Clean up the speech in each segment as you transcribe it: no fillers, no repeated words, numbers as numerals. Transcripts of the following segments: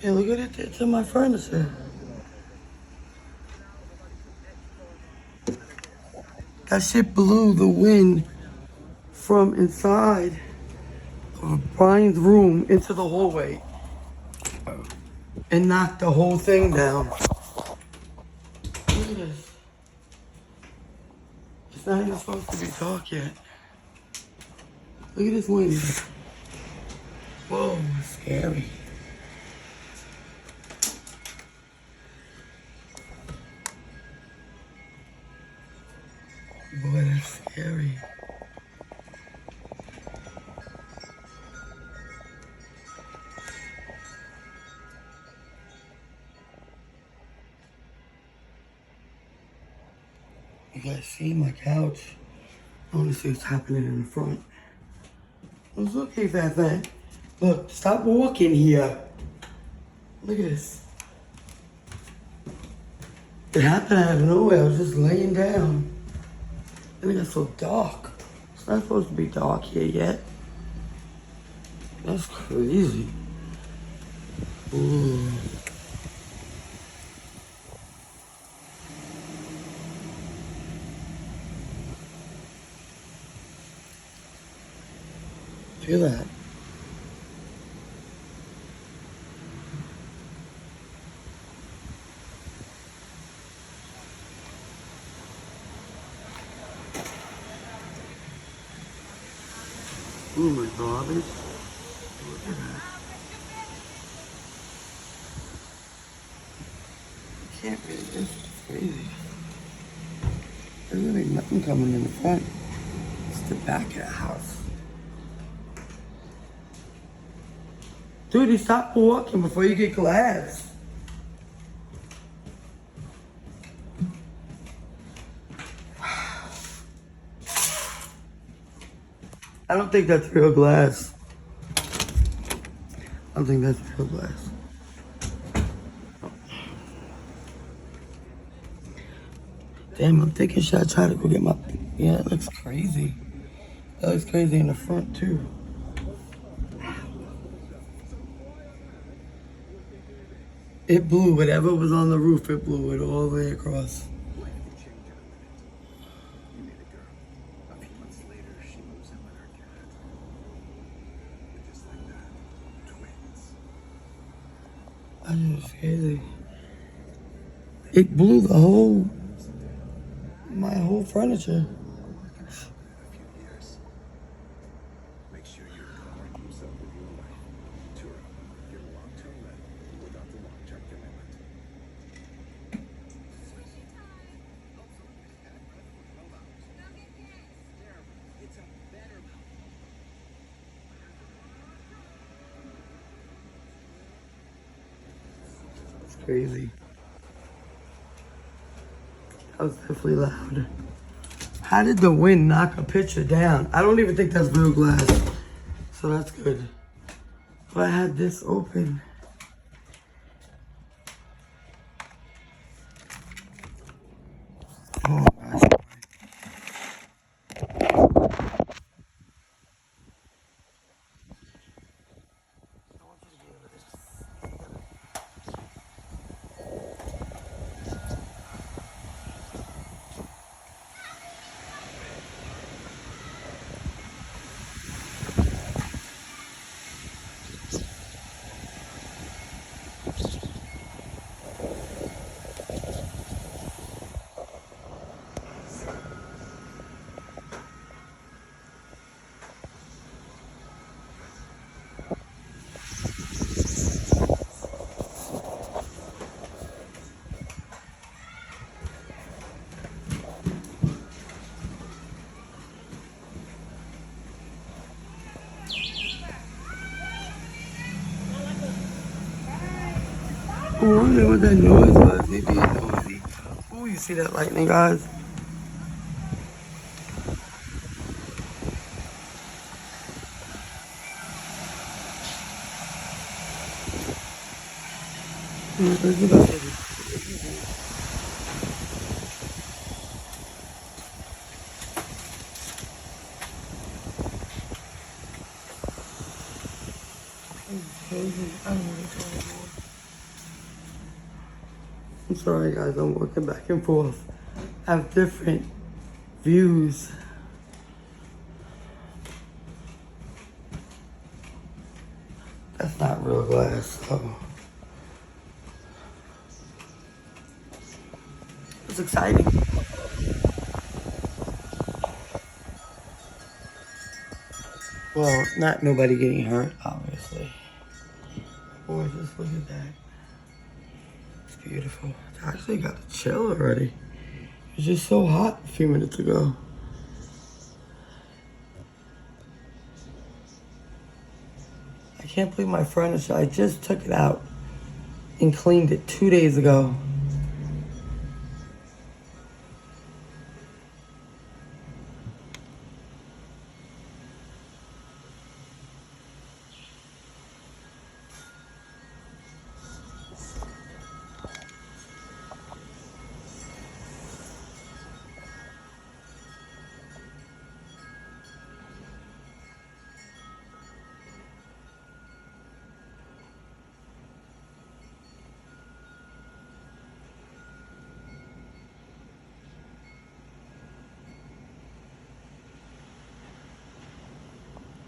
Hey, look at it. It's in my furniture. That shit blew the wind from inside of Brian's room into the hallway and knocked the whole thing down. Look at this. It's not even supposed to be dark yet. Look at this wind. Whoa, it's scary. Boy, that's scary. You guys see my couch? I want to see what's happening in the front. Let's look at that thing. Look, stop walking here. Look at this. It happened out of nowhere. I was just laying down. And it got so dark. It's not supposed to be dark here yet. That's crazy. Ooh. Look at that. Oh my garbage. Look at that. I can't really, this is crazy. There's really nothing coming in the front. It's the back of the house. Dude, you stop walking before you get glass. I don't think that's real glass. I don't think that's real glass. Damn, I'm thinking, should I try to go get my... Yeah, it looks crazy. That looks crazy in the front, too. It blew whatever was on the roof, it blew it all the way across. That's just crazy. It blew the whole... my whole furniture. It's crazy. That was definitely loud. How did the wind knock a picture down? I don't even think that's real glass. So that's good. If I had this open. Oh gosh. I wonder what that noise was. Maybe a nosy. Oh, you see that lightning, guys? Look at that. I don't know what's going on. I'm sorry guys, I'm working back and forth. I have different views. That's not real glass, so. It's exciting. Well, not nobody getting hurt, obviously. Boy, just look at that. It's beautiful. It's actually got to chill already. It was just so hot a few minutes ago. I can't believe my furniture, I just took it out and cleaned it 2 days ago.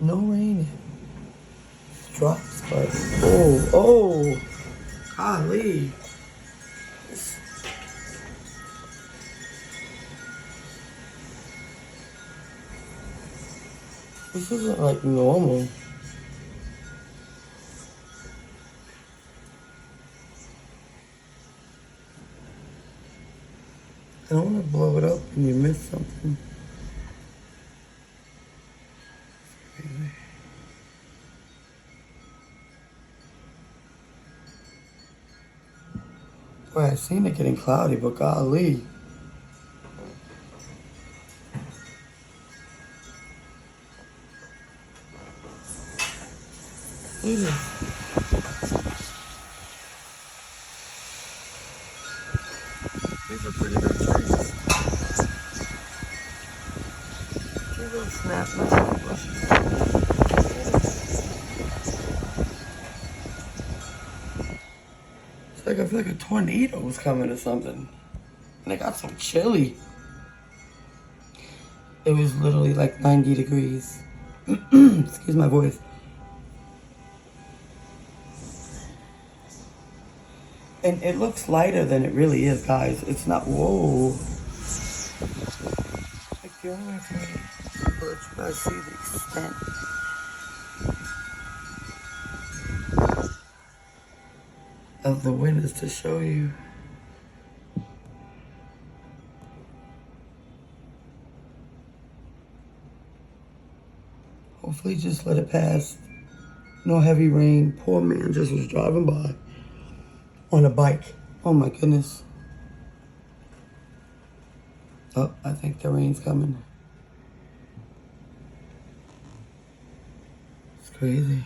No rain. It drops, but oh, golly. This isn't like normal. I don't want to blow it up and you miss something. Boy, I seen it getting cloudy, but golly. Look at this. These are pretty good trees. These are snap bushes. It's like I feel like a tornado was coming or something. And it got so chilly. It was literally like 90 degrees. Excuse my voice. And it looks lighter than it really is, guys. It's not, whoa. Like the only way for me to let you guys see the extent of the wind is to show you. Hopefully just let it pass. No heavy rain. Poor man just was driving by on a bike. Oh my goodness. Oh, I think the rain's coming. It's crazy.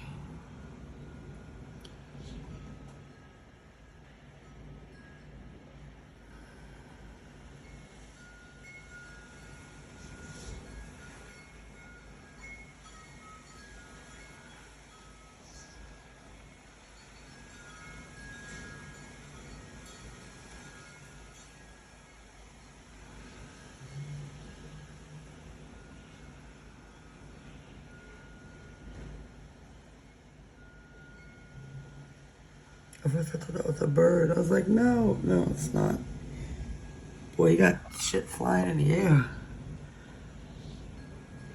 At first I thought that was a bird. I was like, no, it's not. Boy, you got shit flying in the air.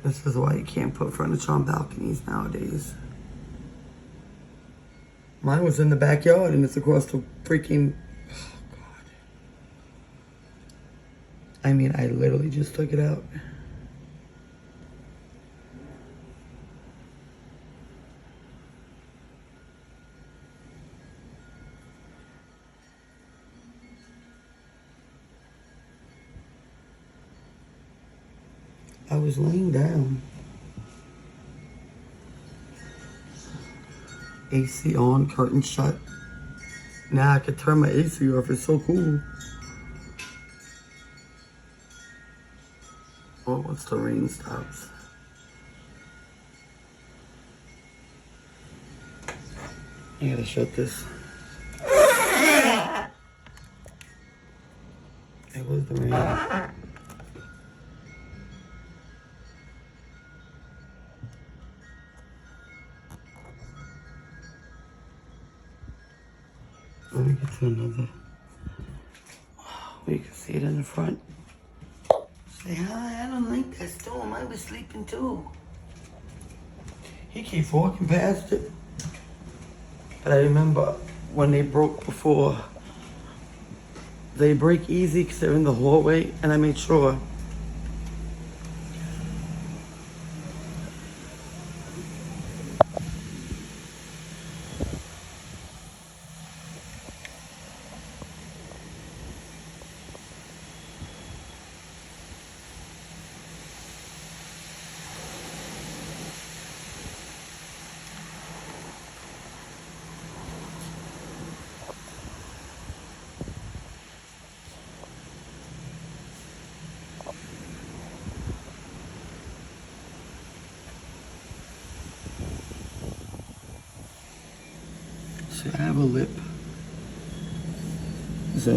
This is why you can't put furniture on balconies nowadays. Mine was in the backyard and it's across the freaking, oh God. I mean, I literally just took it out. I was laying down. AC on, curtain shut. Now I could turn my AC off. It's so cool. Oh, once the rain stops. I gotta shut this. Let me get to another. We can see it in the front. Say hi. I don't like that storm. I was sleeping too. He keeps walking past it. But I remember when they broke before. They break easy because they're in the hallway, and I made sure. So I have a lip. So I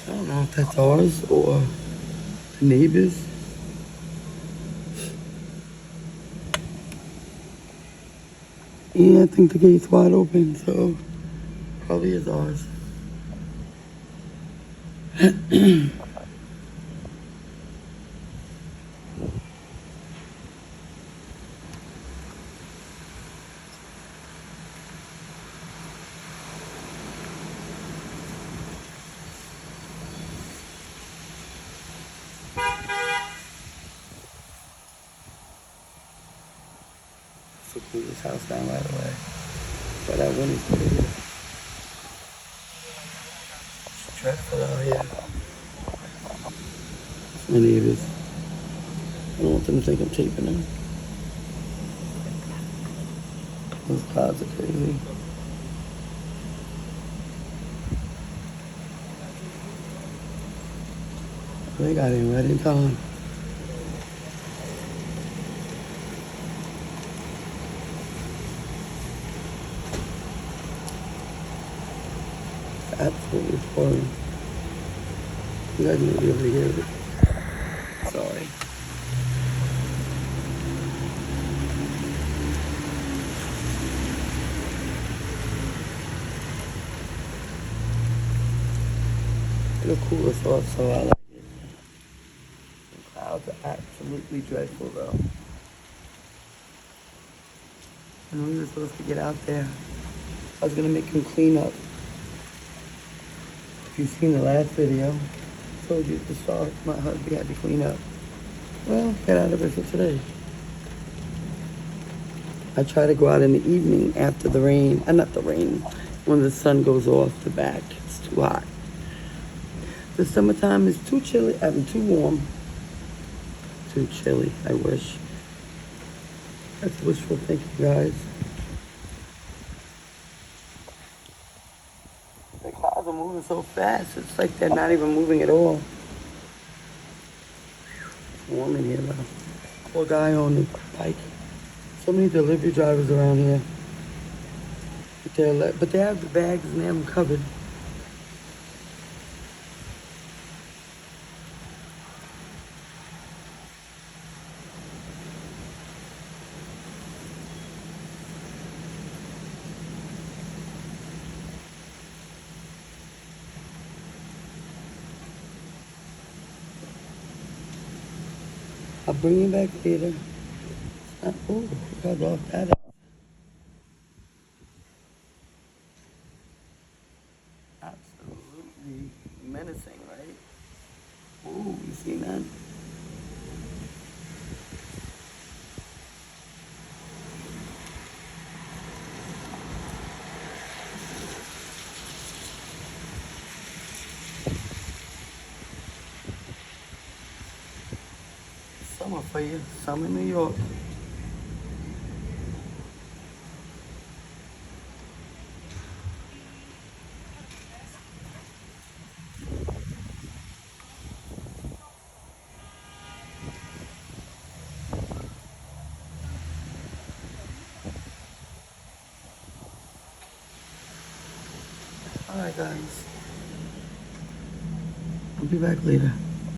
don't know if that's ours or the neighbors. Yeah, I think the gate's wide open, so probably is ours. So cool this house down right away. But that wind is pretty good. It's dreadful out here. My neighbors. I don't want them to think I'm taping them. Those clouds are crazy. They got in right in time. Absolutely pouring. You guys may be able to hear it. Sorry. It'll cool us off, so I like it. The clouds are absolutely dreadful, though. And we were supposed to get out there. I was gonna make him clean up. If you've seen the last video, I told you at the start, my husband had to clean up. Well, get out of it for today. I try to go out in the evening after the rain, not the rain, when the sun goes off the back. It's too hot. The summertime is too chilly, too warm. Too chilly, I wish. That's wishful thinking, guys. The clouds are moving so fast, it's like they're not even moving at all. It's warm in here, though. Poor guy on the bike. So many delivery drivers around here. But they have the bags and they have them covered. I'll bring you back later. Oh, look how dark that is. Absolutely menacing, right? Oh, you see that? Summer for you. Summer in New York. All right, guys. I'll be back later.